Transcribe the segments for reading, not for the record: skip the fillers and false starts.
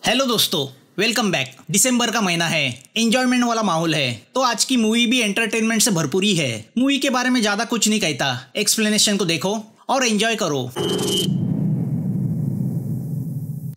Hello दोस्तों, welcome back. दिसंबर का महीना है, एंजॉयमेंट वाला माहौल है, तो आज की मूवी भी एंटरटेनमेंट से भरपूर ही है। मूवी के बारे में ज्यादा कुछ नहीं कहता, एक्सप्लेनेशन को देखो और एंजॉय करो।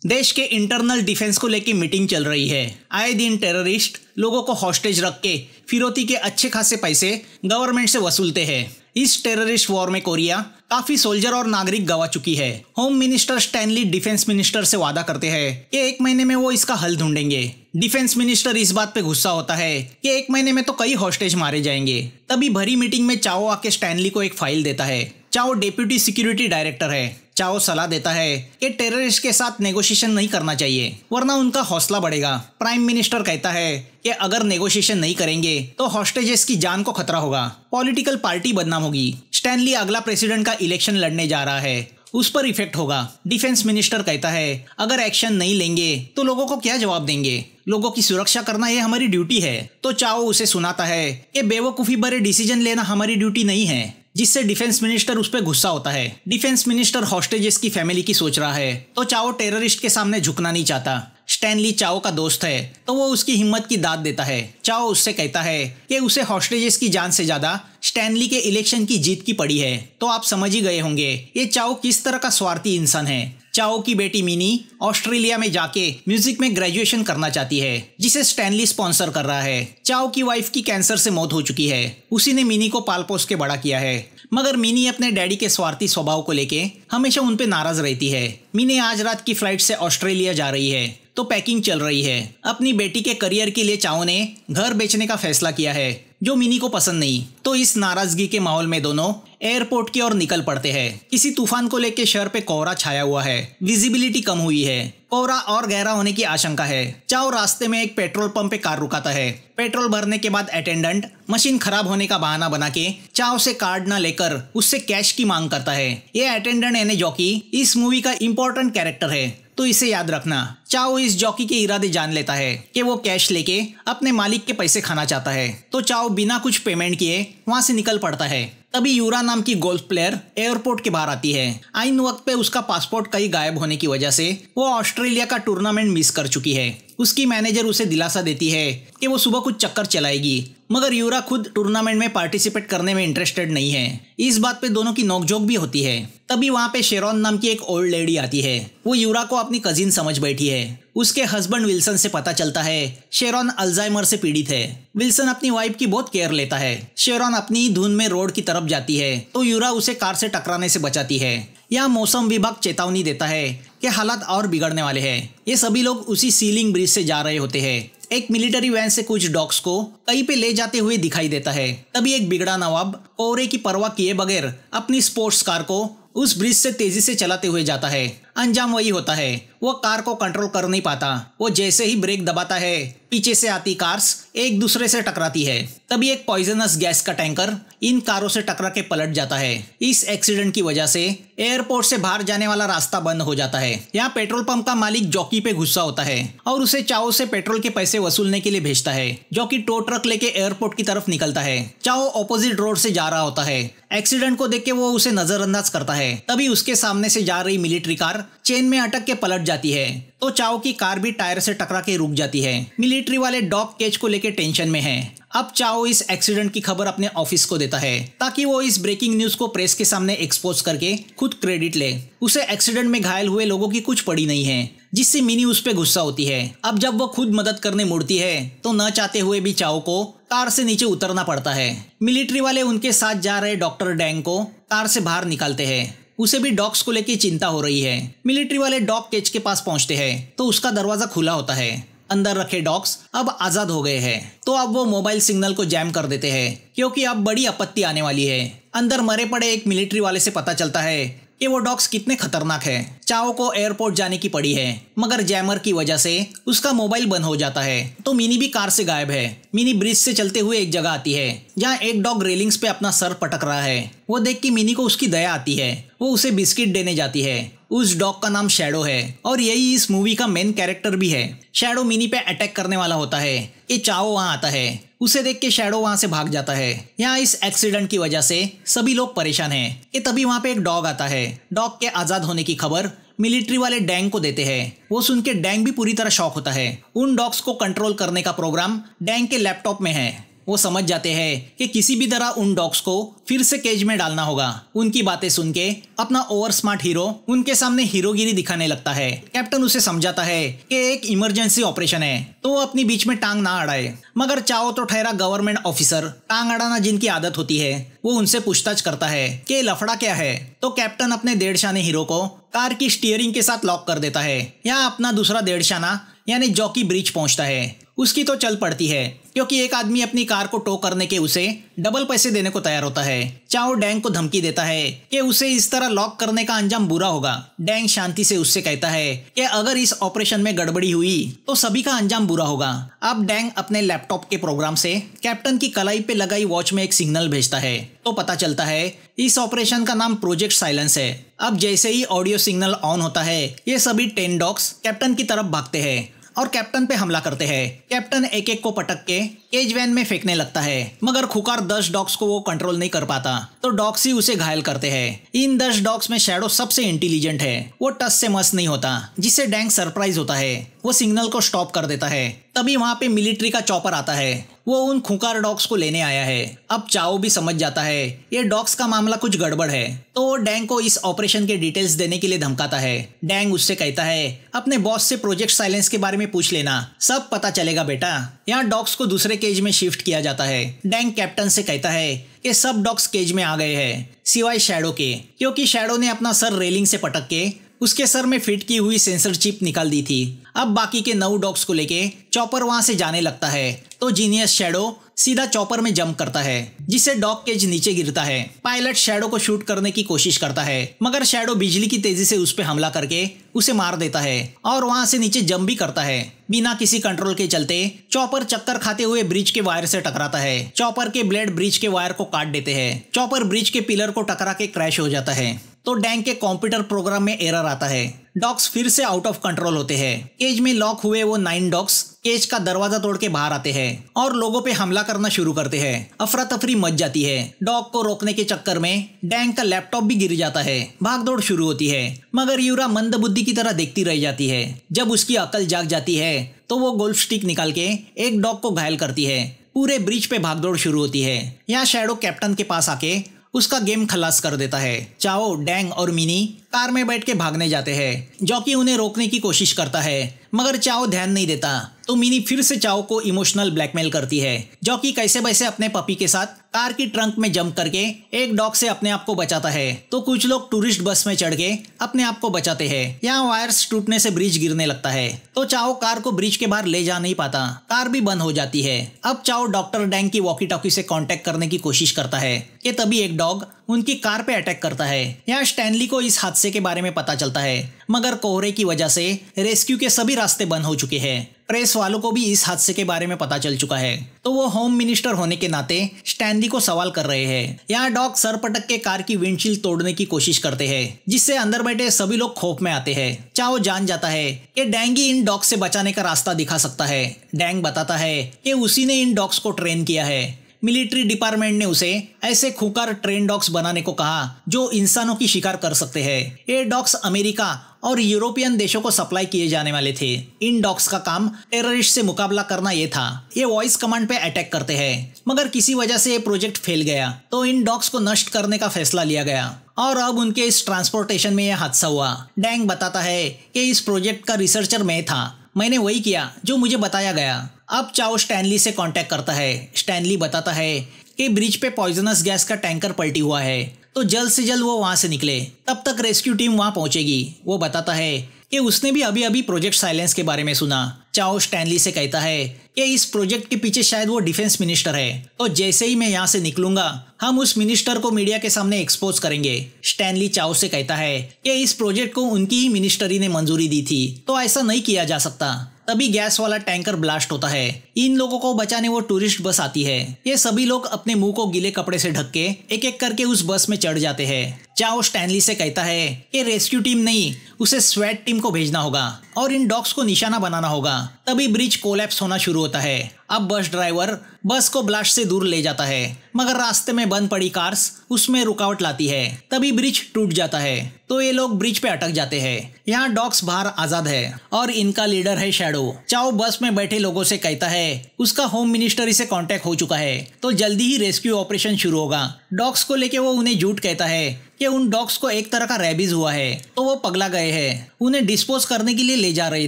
देश के इंटरनल डिफेंस को लेकर मीटिंग चल रही है। आए दिन टेररिस्ट लोगों को हॉस्टेज रख के फिरौती के अच्छे खासे पैसे गवर्नमेंट से वसूलते हैं। इस टेररिस्ट वॉर में कोरिया काफी सोल्जर और नागरिक गवा चुकी है। Home minister Stanley defence minister से वादा करते हैं कि 1 महीने में वो इसका हल ढूंढेंगे। डिफेंस मिनिस्टर इस बात पे गुस्सा होता है कि 1 महीने में तो कई हॉस्टेज मारे जाएंगे। तभी भरी मीटिंग में चाओ आके स्टैनली को एक फाइल देता है। चाओ डेप्यूटी सिक्योरिटी डायरेक्टर है। चाओ सलाह देता है कि टेररिस्ट के साथ नेगोशिएशन नहीं करना चाहिए, वरना उनका हौसला बढ़ेगा। प्राइम मिनिस्टर कहता है कि अगर नेगोशिएशन नहीं करेंगे तो हॉस्टेजेस की जान को खतरा होगा, पॉलिटिकल पार्टी बदनाम होगी। स्टैनली अगला प्रेसिडेंट का इलेक्शन लड़ने जा रहा है, उस पर इफेक्ट होगा। डिफेंस मिनिस्टर कहता है अगर एक्शन नहीं लेंगे तो लोगों को क्या जवाब देंगे, लोगों की सुरक्षा करना ये हमारी ड्यूटी है। तो चाओ उसे सुनाता है कि बेवकूफी भरे डिसीजन लेना हमारी ड्यूटी नहीं है, जिससे डिफेंस मिनिस्टर उस पर गुस्सा होता है। डिफेंस मिनिस्टर हॉस्टेजेस की फैमिली की सोच रहा है, तो चाओ टेररिस्ट के सामने झुकना नहीं चाहता। स्टैनली चाओ का दोस्त है, तो वो उसकी हिम्मत की दाद देता है। चाओ उससे कहता है कि उसे हॉस्टेजेस की जान से ज्यादा स्टैनली के इलेक्शन की जीत की पड़ी है। तो आप समझ ही गए होंगे ये चाओ किस तरह का स्वार्थी इंसान है। चाओ की बेटी मिनी ऑस्ट्रेलिया में जाके म्यूजिक में ग्रेजुएशन करना चाहती है, जिसे स्टैनली स्पॉन्सर कर रहा है। चाओ की वाइफ की कैंसर से मौत हो चुकी है, उसी ने मिनी को पाल पोस के बड़ा किया है। मगर मिनी अपने डैडी के स्वार्थी स्वभाव को लेके हमेशा उन पे नाराज रहती है। मिनी आज रात की फ्लाइट से ऑस्ट्रेलिया जा रही है, तो पैकिंग चल रही है। अपनी बेटी के करियर के लिए चाओ ने घर बेचने का फैसला किया है, जो मिनी को पसंद नहीं। तो इस नाराजगी के माहौल में दोनों एयरपोर्ट की ओर निकल पड़ते हैं। किसी तूफान को लेकर शहर पे कोहरा छाया हुआ है, विजिबिलिटी कम हुई है, कोहरा और गहरा होने की आशंका है। चाओ रास्ते में एक पेट्रोल पंप पे कार रुकाता है। पेट्रोल भरने के बाद अटेंडेंट मशीन खराब होने का बहाना बना के चाओ से कार्ड ना लेकर उससे कैश की मांग करता है। ये अटेंडेंट यानी जॉकी इस मूवी का इंपॉर्टेंट कैरेक्टर है, तो इसे याद रखना। चाओ इस जॉकी के इरादे जान लेता है कि वो कैश लेके अपने मालिक के पैसे खाना चाहता है, तो चाओ बिना कुछ पेमेंट किए वहां से निकल पड़ता है। तभी यूरा नाम की गोल्फ प्लेयर एयरपोर्ट के बाहर आती है। आईन वक्त पे उसका पासपोर्ट कहीं गायब होने की वजह से वो ऑस्ट्रेलिया का टूर्नामेंट मिस कर चुकी है। उसकी मैनेजर उसे दिलासा देती है कि वो सुबह कुछ चक्कर चलाएगी, मगर यूरा खुद टूर्नामेंट में पार्टिसिपेट करने में इंटरेस्टेड नहीं है। इस बात पे दोनों की नोकझोंक भी होती है। तभी वहाँ पे शेरॉन नाम की एक ओल्ड लेडी आती है। वो यूरा को अपनी कजिन समझ बैठी है। उसके हस्बैंड विल्सन से पता चलता है शेरॉन अल्जाइमर से पीड़ित है। विल्सन अपनी वाइफ की बहुत केयर लेता है। शेरॉन अपनी धुन में रोड की तरफ जाती है, तो यूरा उसे कार से टकराने से बचाती है। यहाँ मौसम विभाग चेतावनी देता है कि हालात और बिगड़ने वाले हैं। ये सभी लोग उसी सीलिंग ब्रिज से जा रहे होते हैं। एक मिलिट्री वैन से कुछ डॉग्स को कहीं पे ले जाते हुए दिखाई देता है। तभी एक बिगड़ा नवाब कोहरे की परवाह किए बगैर अपनी स्पोर्ट्स कार को उस ब्रिज से तेजी से चलाते हुए जाता है। अंजाम वही होता है, वो कार को कंट्रोल कर नहीं पाता। वो जैसे ही ब्रेक दबाता है, पीछे से आती कार्स एक दूसरे से टकराती है। तभी एक पॉइजनस गैस का टैंकर इन कारों से टकरा के पलट जाता है। इस एक्सीडेंट की वजह से एयरपोर्ट से बाहर जाने वाला रास्ता बंद हो जाता है। यहाँ पेट्रोल पंप का मालिक जॉकी पे गुस्सा होता है और उसे चाओ से पेट्रोल के पैसे वसूलने के लिए भेजता है। जॉकी टो ट्रक लेके एयरपोर्ट की तरफ निकलता है। चाओ ऑपोजिट रोड से जा रहा होता है। एक्सीडेंट को देख के वो उसे नजरअंदाज करता है। तभी उसके सामने से जा रही मिलिट्री कार चेन में अटक के पलट जाती है, तो चाओ की कार भी टायर से टकरा के रुक जाती है। मिलिट्री वाले डॉग केज को लेके टेंशन में हैं। अब चाओ इस एक्सीडेंट की खबर अपने ऑफिस को देता है, ताकि वो इस ब्रेकिंग न्यूज को प्रेस के सामने एक्सपोज करके खुद क्रेडिट ले। उसे एक्सीडेंट में घायल हुए लोगों की कुछ पड़ी नहीं है, जिससे मिनी उस पे गुस्सा होती है। अब जब वो खुद मदद करने मुड़ती है, तो न चाहते हुए भी चाओ को कार से नीचे उतरना पड़ता है। मिलिट्री वाले उनके साथ जा रहे डॉक्टर डैंग को कार से बाहर निकालते हैं। उसे भी डॉग्स को लेकर चिंता हो रही है। मिलिट्री वाले डॉग केज के पास पहुंचते हैं, तो उसका दरवाजा खुला होता है। अंदर रखे डॉग्स अब आजाद हो गए हैं, तो अब वो मोबाइल सिग्नल को जैम कर देते हैं, क्योंकि अब बड़ी आपत्ति आने वाली है। अंदर मरे पड़े एक मिलिट्री वाले से पता चलता है कि वो डॉग्स कितने खतरनाक है। चाओ को एयरपोर्ट जाने की पड़ी है, मगर जैमर की वजह से उसका मोबाइल बंद हो जाता है। तो मिनी भी कार से गायब है। मिनी ब्रिज से चलते हुए एक जगह आती है, जहाँ एक डॉग रेलिंग्स पे अपना सर पटक रहा है। वो देख के मिनी को उसकी दया आती है। वो उसे बिस्किट देने जाती है। उस डॉग का नाम शैडो है, और यही इस मूवी का मेन कैरेक्टर भी है। शैडो मिनी पे अटैक करने वाला होता है कि चाओ वहां आता है। उसे देख के शैडो वहां से भाग जाता है। यहाँ इस एक्सीडेंट की वजह से सभी लोग परेशान हैं कि तभी वहां पे एक डॉग आता है। डॉग के आजाद होने की खबर मिलिट्री वाले डैंग को देते हैं। वो सुन के डैंग भी पूरी तरह शॉक होता है। उन डॉग्स को कंट्रोल करने का प्रोग्राम डैंग के लैपटॉप में है। वो समझ जाते हैं कि किसी भी तरह उन डॉग्स को फिर से केज में डालना होगा। उनकी बातें सुन के अपना ओवर स्मार्ट हीरो उनके सामने हीरोगिरी दिखाने लगता है। कैप्टन उसे समझाता है कि एक इमरजेंसी ऑपरेशन है तो वो अपनी बीच में टांग ना अड़ाए। मगर चाओ तो ठहरा गवर्नमेंट ऑफिसर, टांग अड़ाना जिनकी आदत होती है। वो उनसे पूछताछ करता है कि लफड़ा क्या है। तो कैप्टन अपने डेढ़शाने हीरो को कार की स्टीयरिंग के साथ लॉक कर देता है। यहाँ अपना दूसरा डेढ़शाना यानी जॉकी ब्रिज पहुंचता है। उसकी तो चल पड़ती है क्योंकि एक आदमी अपनी कार को टो करने के उसे डबल पैसे देने को तैयार होता है। चाओ डैंग को धमकी देता है कि उसे इस तरह लॉक करने का अंजाम बुरा होगा। डैंग शांति से उससे कहता है कि अगर इस ऑपरेशन में गड़बड़ी हुई तो सभी का अंजाम बुरा होगा। अब डैंग अपने लैपटॉप के प्रोग्राम से कैप्टन की कलाई पे लगाई वॉच में एक सिग्नल भेजता है तो पता चलता है इस ऑपरेशन का नाम प्रोजेक्ट साइलेंस है। अब जैसे ही ऑडियो सिग्नल ऑन होता है ये सभी 10 डॉग्स कैप्टन की तरफ भागते हैं और कैप्टन पे हमला करते हैं। कैप्टन एक एक को पटक के केज वैन में फेंकने लगता है मगर खुकार 10 डॉग्स को वो कंट्रोल नहीं कर पाता तो डॉग्स ही उसे घायल करते हैं। इन 10 डॉग्स में शैडो सबसे इंटेलिजेंट है। वो टस से मस नहीं होता जिससे डैंग सरप्राइज होता है। वो सिग्नल को स्टॉप कर देता है। तभी वहां पे मिलिट्री का चॉपर आता है। वो उन खुकार डॉग्स को लेने आया है। अब चाओ भी समझ जाता है ये डॉग्स का मामला कुछ गड़बड़ है तो वो डैंग को इस ऑपरेशन के डिटेल्स देने के लिए धमकाता है। डैंग उससे कहता है अपने बॉस से प्रोजेक्ट साइलेंस के बारे में पूछ लेना, सब पता चलेगा बेटा। यहाँ डॉग्स को दूसरे केज में शिफ्ट किया जाता है। डैंग कैप्टन से कहता है कि सब डॉग्स केज में आ गए हैं सिवाय शैडो के, क्योंकि शैडो ने अपना सर रेलिंग से पटक के उसके सर में फिट की हुई सेंसर चिप निकाल दी थी। अब बाकी के 9 डॉग्स को लेके चॉपर वहां से जाने लगता है तो जीनियस शैडो सीधा चॉपर में जंप करता है जिससे डॉग केज नीचे गिरता है। पायलट शैडो को शूट करने की कोशिश करता है मगर शैडो बिजली की तेजी से उस पर हमला करके उसे मार देता है और वहां से नीचे जंप भी करता है। बिना किसी कंट्रोल के चलते चॉपर चक्कर खाते हुए ब्रिज के वायर से टकराता है। चॉपर के ब्लेड ब्रिज के वायर को काट देते हैं। चॉपर ब्रिज के पिलर को टकरा के क्रैश हो जाता है तो डैंग के कंप्यूटर प्रोग्राम में एरर आता है। डॉग्स फिर से आउट ऑफ कंट्रोल होते हैं। केज में लॉक हुए वो 9 डॉग्स केज का दरवाजा तोड़ के बाहर आते हैं और लोगों पे हमला करना शुरू करते हैं। अफरा तफरी मच जाती है। डॉग को रोकने के चक्कर में डैंग का लैपटॉप भी गिर जाता है। भागदौड़ शुरू होती है मगर यूरा मंदबुद्धि की तरह देखती रह जाती है। जब उसकी अकल जाग जाती है तो वो गोल्फ स्टिक निकाल के एक डॉग को घायल करती है। पूरे ब्रिज पे भागदौड़ शुरू होती है। यहाँ शैडो कैप्टन के पास आके उसका गेम खलास कर देता है। चाओ, डैंग और मिनी कार में बैठ के भागने जाते हैं। जॉकी उन्हें रोकने की कोशिश करता है मगर चाओ ध्यान नहीं देता तो मिनी फिर से चाओ को इमोशनल ब्लैकमेल करती है। जॉकी कैसे वैसे अपने पपी के साथ कार की ट्रंक में जंप करके एक डॉग से अपने आप को बचाता है तो कुछ लोग टूरिस्ट बस में चढ़ के अपने आप को बचाते हैं। यहाँ वायर्स टूटने से ब्रिज गिरने लगता है तो चाओ कार को ब्रिज के बाहर ले जा नहीं पाता। कार भी बंद हो जाती है। अब चाओ डॉक्टर डैंग की वॉकी टॉकी से कांटेक्ट करने की कोशिश करता है कि तभी एक डॉग उनकी कार पे अटैक करता है। यहाँ स्टैनली को इस हादसे के बारे में पता चलता है मगर कोहरे की वजह से रेस्क्यू के सभी रास्ते बंद हो चुके हैं। प्रेस वालों को भी इस हादसे के बारे में पता चल चुका है तो वो होम मिनिस्टर होने के नाते स्टैनली को सवाल कर रहे हैं। यहाँ डॉग सर पटक के कार की विंडशील्ड तोड़ने की कोशिश करते हैं जिससे अंदर बैठे सभी लोग खौफ में आते हैं। चाओ जान जाता है कि डैंग ही इन डॉग से बचाने का रास्ता दिखा सकता है। डैंग बताता है कि उसी ने इन डॉग्स को ट्रेन किया है। मिलिट्री डिपार्टमेंट ने उसे ऐसे खूंखार ट्रेन डॉग्स बनाने को कहा जो इंसानों की शिकार कर सकते हैं। ये डॉग्स अमेरिका और यूरोपियन देशों को सप्लाई किए जाने वाले थे। इन डॉग्स का काम टेररिस्ट से मुकाबला करना ये था। ये वॉइस कमांड पे अटैक करते हैं मगर किसी वजह से ये प्रोजेक्ट फेल गया तो इन डॉग्स को नष्ट करने का फैसला लिया गया और अब उनके इस ट्रांसपोर्टेशन में यह हादसा हुआ। डैंग बताता है कि इस प्रोजेक्ट का रिसर्चर मैं था। मैंने वही किया जो मुझे बताया गया। अब चाओ स्टैनली से कांटेक्ट करता है। स्टैनली बताता है कि ब्रिज पे पॉइजनस गैस का टैंकर पलटी हुआ है तो जल्द से जल्द वो वहां से निकले, तब तक रेस्क्यू टीम वहां पहुंचेगी। वो बताता है कि उसने भी अभी अभी प्रोजेक्ट साइलेंस के बारे में सुना। चाओ स्टैनली से कहता है कि इस प्रोजेक्ट के पीछे शायद वो डिफेंस मिनिस्टर है तो जैसे ही मैं यहाँ से निकलूंगा हम उस मिनिस्टर को मीडिया के सामने एक्सपोज करेंगे। स्टैनली चाओ से कहता है कि इस प्रोजेक्ट को उनकी ही मिनिस्टरी ने मंजूरी दी थी तो ऐसा नहीं किया जा सकता। तभी गैस वाला टैंकर ब्लास्ट होता है। इन लोगों को बचाने वो टूरिस्ट बस आती है। ये सभी लोग अपने मुंह को गीले कपड़े से ढक के एक एक करके उस बस में चढ़ जाते हैं। चाओ स्टैनली से कहता है कि रेस्क्यू टीम नहीं उसे स्वेट टीम को भेजना होगा। और इन डॉग्स को निशाना बनाना होगा। तभी ब्रिज कोलैप्स होना शुरू होता है। अब बस ड्राइवर बस को ब्लास्ट से दूर ले जाता है, मगर रास्ते में बंद पड़ी कार्स उसमें रुकावट लाती है। तभी ब्रिज टूट जाता है तो ये लोग ब्रिज पे अटक जाते हैं। यहाँ डॉग्स बाहर आजाद है और इनका लीडर है शैडो। चाओ बस में बैठे लोगों से कहता है उसका होम मिनिस्ट्री से कांटेक्ट हो चुका है, तो जल्दी ही रेस्क्यू ऑपरेशन शुरू होगा। डॉग्स को लेके वो उन्हें झूठ कहता है कि उन डॉग्स को एक तरह का रेबीज हुआ है, तो वो पगला गए हैं, उन्हें डिस्पोज करने के लिए ले जा रहे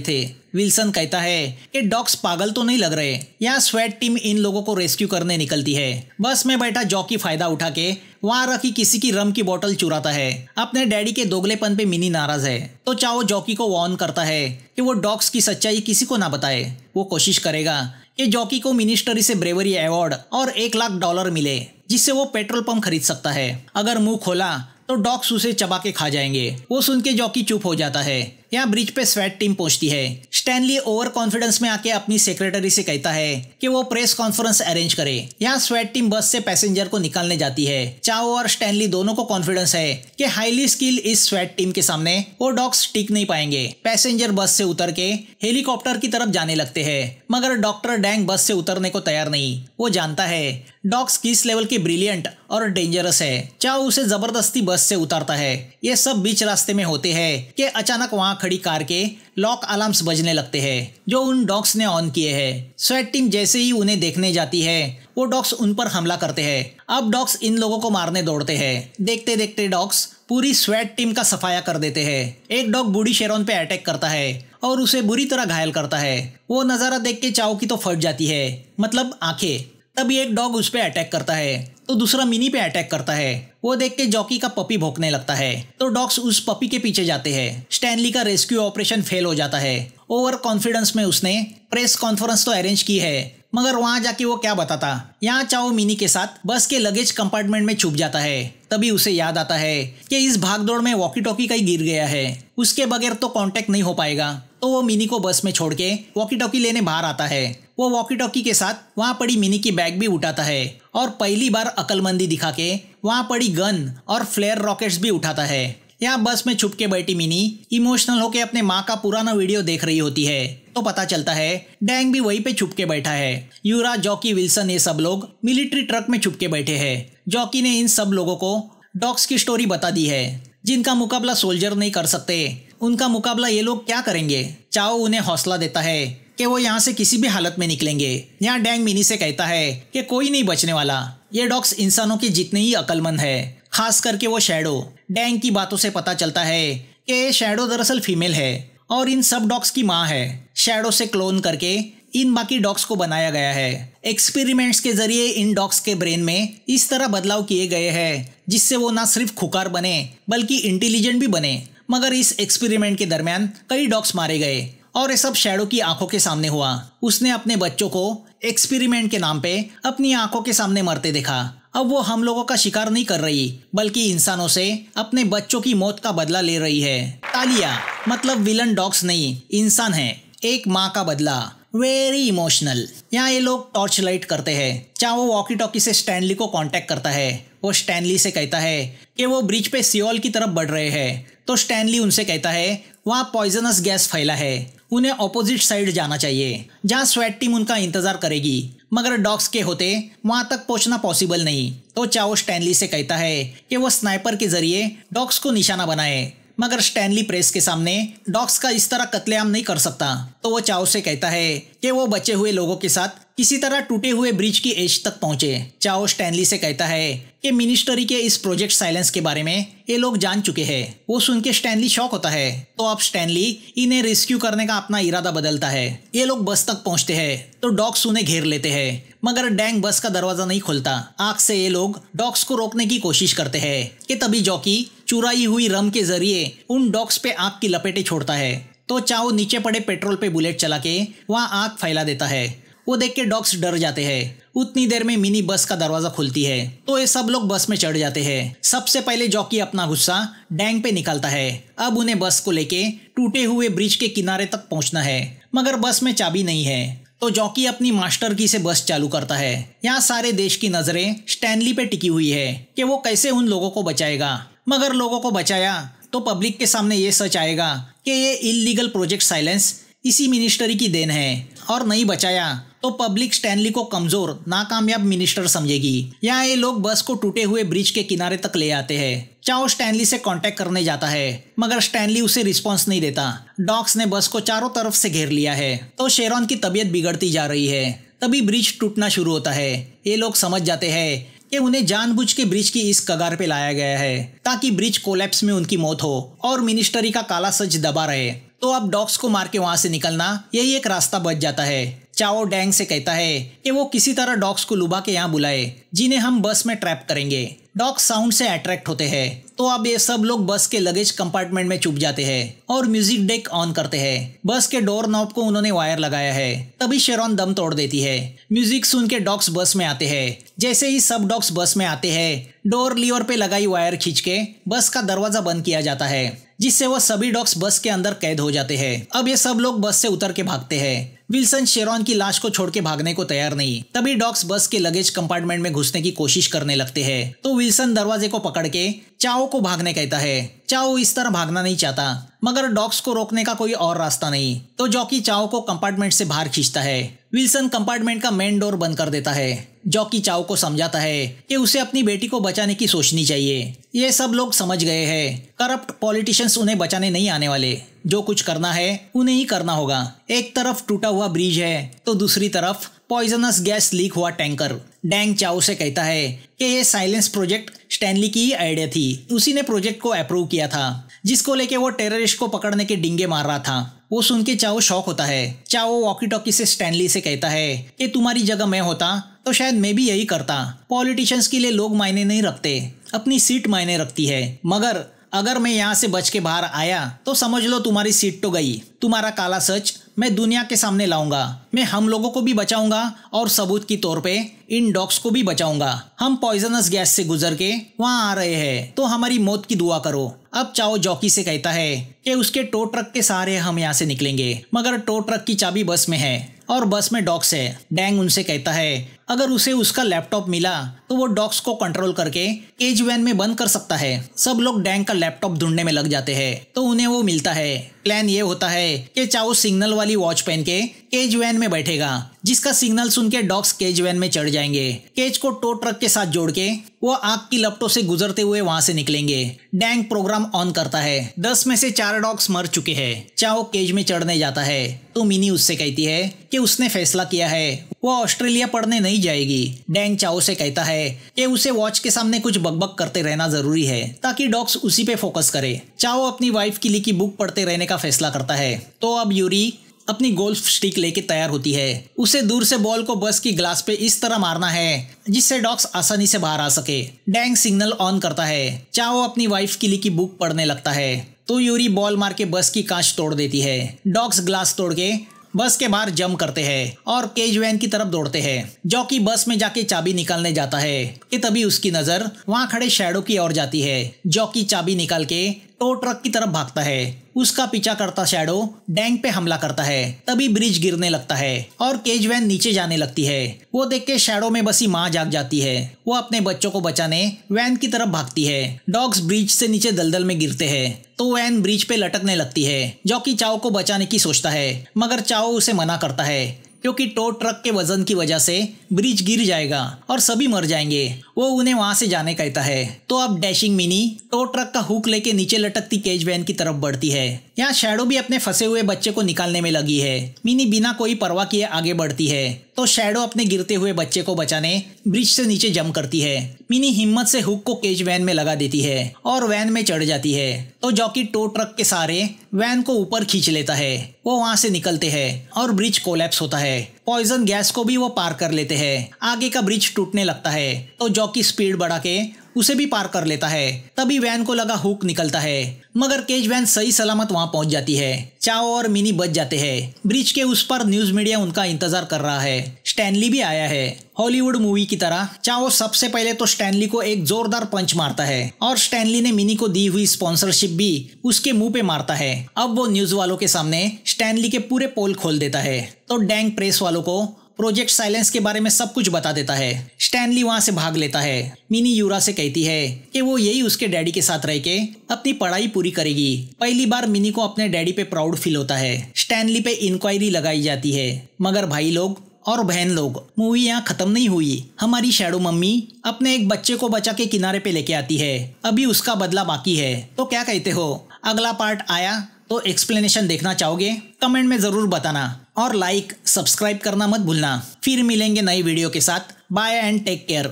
थे। विल्सन कहता है कि डॉग्स पागल तो नहीं लग रहे। यहाँ स्वेट टीम इन लोगों को रेस्क्यू करने निकलती है। बस में बैठा जॉकी फायदा उठा के वहाँ रखी किसी की रम की बोतल चुराता है। अपने डैडी के दोगलेपन पे मिनी नाराज है, तो चाओ जॉकी को वार्न करता है कि वो डॉग्स की सच्चाई किसी को ना बताए। वो कोशिश करेगा कि जॉकी को मिनिस्ट्री से ब्रेवरी अवार्ड और $1,00,000 मिले, जिससे वो पेट्रोल पंप खरीद सकता है। अगर मुंह खोला तो डॉग्स उसे चबा के खा जाएंगे। वो सुन के जॉकी चुप हो जाता है। यहाँ ब्रिज पे स्वेट टीम पहुंचती है। स्टैनली ओवर कॉन्फिडेंस में आके अपनी सेक्रेटरी से कहता है कि वो प्रेस कॉन्फ्रेंस अरेंज करे। यहाँ स्वेट टीम बस से पैसेंजर को निकालने जाती है। चाओ और स्टैनली दोनों को कॉन्फिडेंस है कि हाईली स्किल इस स्वेट टीम के सामने वो डॉग्स टिक नहीं पाएंगे। पैसेंजर बस से उतर के हेलीकॉप्टर की तरफ जाने लगते हैं, मगर डॉक्टर डैंग बस से उतरने को तैयार नहीं। वो जानता है डॉग्स किस लेवल के ब्रिलियंट और डेंजरस है। चाओ उसे जबरदस्ती बस से उतारता है। ये सब बीच रास्ते में होते हैं कि अचानक वहां खड़ी कार के लॉक अलार्म्स बजने लगते हैं जो उन डॉग्स ने ऑन किए हैं। स्वेट टीम जैसे ही उन्हें देखने जाती है वो डॉग्स उन पर हमला करते हैं। अब डॉग्स इन लोगों को मारने दौड़ते हैं। देखते देखते डॉग्स पूरी स्वेट टीम का सफाया कर देते हैं। एक डॉग बूढ़ी शेरोन पे अटैक करता है और उसे बुरी तरह घायल करता है। वो नजारा देख के चाओ की तो फट जाती है, मतलब आंखें। तभी एक डॉग उस पे अटैक करता है तो दूसरा मिनी पे अटैक करता है। वो देख के जॉकी का पपी भौंकने लगता है तो डॉग्स उस पपी के पीछे जाते हैं। स्टैनली का रेस्क्यू ऑपरेशन फेल हो जाता है। ओवर कॉन्फिडेंस में उसने प्रेस कॉन्फ्रेंस तो अरेंज की है, मगर वहां जाके वो क्या बताता। यहाँ चाओ मिनी के साथ बस के लगेज कंपार्टमेंट में छुप जाता है। तभी उसे याद आता है कि इस भागदौड़ में वॉकी टॉकी कहीं गिर गया है, उसके बगैर तो कांटेक्ट नहीं हो पाएगा। तो वो मिनी को बस में छोड़ के वॉकी टॉकी लेने बाहर आता है। वो वॉकी टॉकी के साथ वहां पड़ी मिनी की बैग भी उठाता है और पहली बार अक्लमंदी दिखा के वहां पड़ी गन और फ्लेयर रॉकेट्स भी उठाता है। यहाँ बस में छुप के बैठी मिनी इमोशनल होके अपने माँ का पुराना वीडियो देख रही होती है, तो पता चलता है डैंग भी वहीं पे छुप के बैठा है। यूरा, जॉकी, विल्सन ये सब लोग मिलिट्री ट्रक में छुप के बैठे हैं। जॉकी ने इन सब लोगों को डॉग्स की स्टोरी बता दी है, जिनका मुकाबला सोल्जर नहीं कर सकते, उनका मुकाबला ये लोग क्या करेंगे। चाओ उन्हें हौसला देता है कि वो यहाँ से किसी भी हालत में निकलेंगे। यहाँ डैंग मिनी से कहता है कि कोई नहीं बचने वाला, ये डॉग्स इंसानों के जितने ही अक्लमंद है, खास करके वो शैडो। डैंग की बातों से पता चलता है कि शैडो दरअसल फीमेल है और इन सब डॉग्स की माँ है। शैडो से क्लोन करके इन बाकी डॉग्स को बनाया गया है। एक्सपेरिमेंट्स के जरिए इन डॉग्स के ब्रेन में इस तरह बदलाव किए गए हैं जिससे वो ना सिर्फ खुकार बने बल्कि इंटेलिजेंट भी बने। मगर इस एक्सपेरिमेंट के दरमियान कई डॉग्स मारे गए और ये सब शैडो की आंखों के सामने हुआ। उसने अपने बच्चों को एक्सपेरिमेंट के नाम पे अपनी आंखों के सामने मरते देखा। अब वो हम लोगों का शिकार नहीं कर रही बल्कि इंसानों से अपने बच्चों की मौत का बदला ले रही है। तालिया, मतलब विलन डॉग्स नहीं, इंसान है। एक माँ का बदला, वेरी इमोशनल। यहाँ ये लोग टॉर्च लाइट करते हैं। चाहो वॉकी टॉकी से स्टैनली को कांटेक्ट करता है। वो स्टैनली से कहता है कि वो ब्रिज पे सियोल की तरफ बढ़ रहे हैं। तो स्टैनली उनसे कहता है वहाँ पॉइजनस गैस फैला है, उन्हें ऑपोजिट साइड जाना चाहिए जहाँ स्वेट टीम उनका इंतजार करेगी। मगर डॉग्स के होते वहाँ तक पहुँचना पॉसिबल नहीं। तो चाओ स्टैनली से कहता है कि वो स्नाइपर के जरिए डॉग्स को निशाना बनाए, मगर स्टैनली प्रेस के सामने डॉग्स का इस तरह कत्लेआम नहीं कर सकता। तो वो चाओ से कहता है कि वो बचे हुए लोगों के साथ किसी तरह टूटे हुए ब्रिज की एज तक पहुंचे। चाओ स्टैनली से कहता है कि मिनिस्ट्री के इस प्रोजेक्ट साइलेंस के बारे में ये लोग जान चुके हैं। वो सुन के स्टैनली शॉक होता है। तो अब स्टैनली इन्हें रेस्क्यू करने का अपना इरादा बदलता है। ये लोग बस तक पहुंचते हैं तो डॉग्स उन्हें घेर लेते हैं, मगर डैंग बस का दरवाजा नहीं खोलता। आग से ये लोग डॉग्स को रोकने की कोशिश करते हैं कि तभी जॉकी चुराई हुई रम के जरिए उन डॉग्स पे आग की लपेटें छोड़ता है। तो चाओ नीचे पड़े पेट्रोल पे बुलेट चला के वहाँ आग फैला देता है। वो देख के डॉग्स डर जाते हैं। उतनी देर में मिनी बस का दरवाजा खुलती है तो ये सब लोग बस में चढ़ जाते हैं। सबसे पहले जॉकी अपना गुस्सा डैंग पे निकालता है। अब उन्हें बस को लेके टूटे हुए ब्रिज के किनारे तक पहुंचना है, मगर बस में चाबी नहीं है। तो जॉकी अपनी मास्टर की से बस चालू करता है। यहाँ सारे देश की नजरें स्टैनली पे टिकी हुई है कि वो कैसे उन लोगों को बचाएगा। मगर लोगों को बचाया तो पब्लिक के सामने ये सच आएगा कि ये इलीगल प्रोजेक्ट साइलेंस इसी मिनिस्ट्री की देन है, और नहीं बचाया तो पब्लिक स्टैनली को कमजोर नाकामयाब मिनिस्टर समझेगी। यहाँ ये लोग बस को टूटे हुए ब्रिज के किनारे तक ले आते हैं। चाओ स्टैनली से कांटेक्ट करने जाता है, मगर स्टैनली उसे रिस्पांस नहीं देता। डॉग्स ने बस को चारों तरफ से घेर लिया है, तो शेरॉन की तबीयत बिगड़ती जा रही है। तभी ब्रिज टूटना शुरू होता है। ये लोग समझ जाते हैं कि उन्हें जानबूझ के ब्रिज की इस कगार पे लाया गया है ताकि ब्रिज कोलैप्स में उनकी मौत हो और मिनिस्ट्री का काला सच दबा रहे। तो अब डॉग्स को मार के वहां से निकलना यही एक रास्ता बच जाता है। चाओ डैंग से कहता है कि वो किसी तरह डॉग्स को लुभा के यहाँ बुलाए, जिन्हें हम बस में ट्रैप करेंगे। डॉग्स साउंड से अट्रैक्ट होते हैं, तो अब ये सब लोग बस के लगेज कंपार्टमेंट में छुप जाते हैं और म्यूजिक डेक ऑन करते हैं। बस के डोर नॉब को उन्होंने वायर लगाया है। तभी शेरॉन दम तोड़ देती है। म्यूजिक सुन के डॉग्स बस में आते हैं। जैसे ही सब डॉग्स बस में आते हैं, डोर लीवर पे लगाई वायर खींच के बस का दरवाजा बंद किया जाता है, जिससे वो सभी डॉग्स बस के अंदर कैद हो जाते हैं। अब ये सब लोग बस से उतर के भागते हैं। विल्सन शेरॉन की लाश को छोड़ के भागने को तैयार नहीं। तभी डॉग्स बस के लगेज कंपार्टमेंट में घुसने की कोशिश करने लगते हैं, तो विल्सन दरवाजे को पकड़ के चाओ को भागने कहता है। चाओ इस तरह भागना नहीं चाहता, मगर डॉग्स को रोकने का कोई और रास्ता नहीं, तो जॉकी चाओ को कंपार्टमेंट से बाहर खींचता है। विल्सन कंपार्टमेंट का मेन डोर बंद कर देता है। जॉकी चाओ को समझाता है कि उसे अपनी बेटी को बचाने की सोचनी चाहिए। ये सब लोग समझ गए हैं, करप्ट पॉलिटिशियंस उन्हें बचाने नहीं आने वाले। जो कुछ करना है उन्हें ही करना होगा। एक तरफ टूटा हुआ ब्रिज है, तो दूसरी तरफ पॉइजनस गैस लीक हुआ टैंकर। डैंग चाओ से कहता है कि ये साइलेंस प्रोजेक्ट स्टैनली की ही आइडिया थी। उसी ने प्रोजेक्ट को अप्रूव किया था, जिसको लेके वो टेररिस्ट को पकड़ने के डिंगे मार रहा था। वो सुन के चाओ शॉक होता है। चाओ वॉकी टॉकी से स्टैनली से कहता है कि तुम्हारी जगह मैं होता तो शायद मैं भी यही करता। पॉलिटिशियंस के लिए लोग मायने नहीं रखते, अपनी सीट मायने रखती है। मगर अगर मैं यहाँ से बच के बाहर आया तो समझ लो तुम्हारी सीट तो गई। तुम्हारा काला सच मैं दुनिया के सामने लाऊंगा। मैं हम लोगों को भी बचाऊंगा और सबूत की तौर पे इन डॉग्स को भी बचाऊंगा। हम पॉइजनस गैस से गुजर के वहाँ आ रहे हैं, तो हमारी मौत की दुआ करो। अब चाओ जॉकी से कहता है कि उसके टो ट्रक के सहारे हम यहाँ से निकलेंगे, मगर टो ट्रक की चाबी बस में है और बस में डॉग्स है। डैंग उनसे कहता है अगर उसे उसका लैपटॉप मिला तो वो डॉग्स को कंट्रोल करके केज वैन में बंद कर सकता है। सब लोग डैंग का लैपटॉप ढूंढने में लग जाते हैं, तो उन्हें वो मिलता है। प्लान ये होता है कि चाओ सिग्नल वाली वॉच पहन के केज वैन में बैठेगा, जिसका सिग्नल सुन के डॉग्स केज वैन में चढ़ जाएंगे। केज को टो ट्रक के साथ जोड़ के वो आग की लपटों से गुजरते हुए वहां से निकलेंगे। डैंग प्रोग्राम ऑन करता है। 10 में से 4 डॉग्स मर चुके हैं। चाओ केज में चढ़ने जाता है, तो मिनी उससे कहती है कि उसने फैसला किया है वो ऑस्ट्रेलिया पढ़ने नहीं जाएगी। डैंग चाओ से कहता है कि उसे वॉच के सामने कुछ बकबक करते रहना जरूरी है, ताकि डॉग्स उसी पे फोकस करे। चाओ अपनी वाइफ की लिखी बुक पढ़ते रहने का फैसला करता है। तो अब यूरी अपनी गोल्फ स्टिक लेके तैयार होती है। उसे दूर से बॉल को बस की ग्लास पे इस तरह मारना है जिससे डॉग्स आसानी से बाहर आ सके। डैंग सिग्नल ऑन करता है। चाओ अपनी वाइफ की लिखी बुक पढ़ने लगता है, तो यूरी बॉल मार के बस की कांच तोड़ देती है। डॉग्स ग्लास तोड़ के बस के बाहर जंप करते हैं और केज वैन की तरफ दौड़ते हैं। जॉकी बस में जाके चाबी निकालने जाता है कि तभी उसकी नजर वहां खड़े शैडो की ओर जाती है। जॉकी चाबी निकाल के टो ट्रक की तरफ भागता है। उसका पीछा करता शैडो डैंग पे हमला करता है। तभी ब्रिज गिरने लगता है और केज वैन नीचे जाने लगती है। वो देख के शैडो में बसी माँ जाग जाती है। वो अपने बच्चों को बचाने वैन की तरफ भागती है। डॉग्स ब्रिज से नीचे दलदल में गिरते हैं, तो वैन ब्रिज पे लटकने लगती है। जॉकी चाओ को बचाने की सोचता है, मगर चाओ उसे मना करता है क्योंकि टो ट्रक के वजन की वजह से ब्रिज गिर जाएगा और सभी मर जाएंगे। वो उन्हें वहां से जाने कहता है। तो अब डैशिंग मिनी टो ट्रक का हुक लेके नीचे लटकती केज वैन की तरफ बढ़ती है। यहाँ शैडो भी अपने फंसे हुए बच्चे को निकालने में लगी है। मिनी बिना कोई परवाह किए आगे बढ़ती है, तो शैडो अपने गिरते हुए बच्चे को बचाने ब्रिज से नीचे जंप करती है। मिनी हिम्मत से हुक को केज वैन में लगा देती है और वैन में चढ़ जाती है। तो जॉकी टो ट्रक के सहारे वैन को ऊपर खींच लेता है। वो वहां से निकलते हैं और ब्रिज कोलैप्स होता है। पॉइजन गैस को भी वो पार कर लेते हैं। आगे का ब्रिज टूटने लगता है, तो जॉकी स्पीड बढ़ा के उसे भी पार कर लेता है। तभी वैन को लगा हुक निकलता है, मगर केज वैन सही सलामत वहां पहुंच जाती है। चाओ और मिनी बच जाते हैं। ब्रिज के उस पर न्यूज मीडिया उनका इंतजार कर रहा है। स्टैनली भी आया है। हॉलीवुड मूवी की तरह चाओ सबसे पहले तो स्टैनली को एक जोरदार पंच मारता है और स्टैनली ने मिनी को दी हुई स्पॉन्सरशिप भी उसके मुंह पे मारता है। अब वो न्यूज वालों के सामने स्टैनली के पूरे पोल खोल देता है। तो डैंग प्रेस वालों को प्रोजेक्ट साइलेंस के बारे में सब कुछ बता देता है। स्टैनली वहां से भाग लेता है। मिनी यूरा से कहती है कि वो यही उसके डैडी के साथ रह के अपनी पढ़ाई पूरी करेगी। पहली बार मिनी को अपने डैडी पे प्राउड फील होता है। स्टैनली पे इंक्वायरी लगाई जाती है, मगर भाई लोग और बहन लोग, मूवी यहाँ खत्म नहीं हुई। हमारी शैडो मम्मी अपने एक बच्चे को बचा के किनारे पे लेके आती है। अभी उसका बदला बाकी है। तो क्या कहते हो, अगला पार्ट आया तो एक्सप्लेनेशन देखना चाहोगे? कमेंट में जरूर बताना और लाइक सब्सक्राइब करना मत भूलना। फिर मिलेंगे नई वीडियो के साथ। Bye and take care.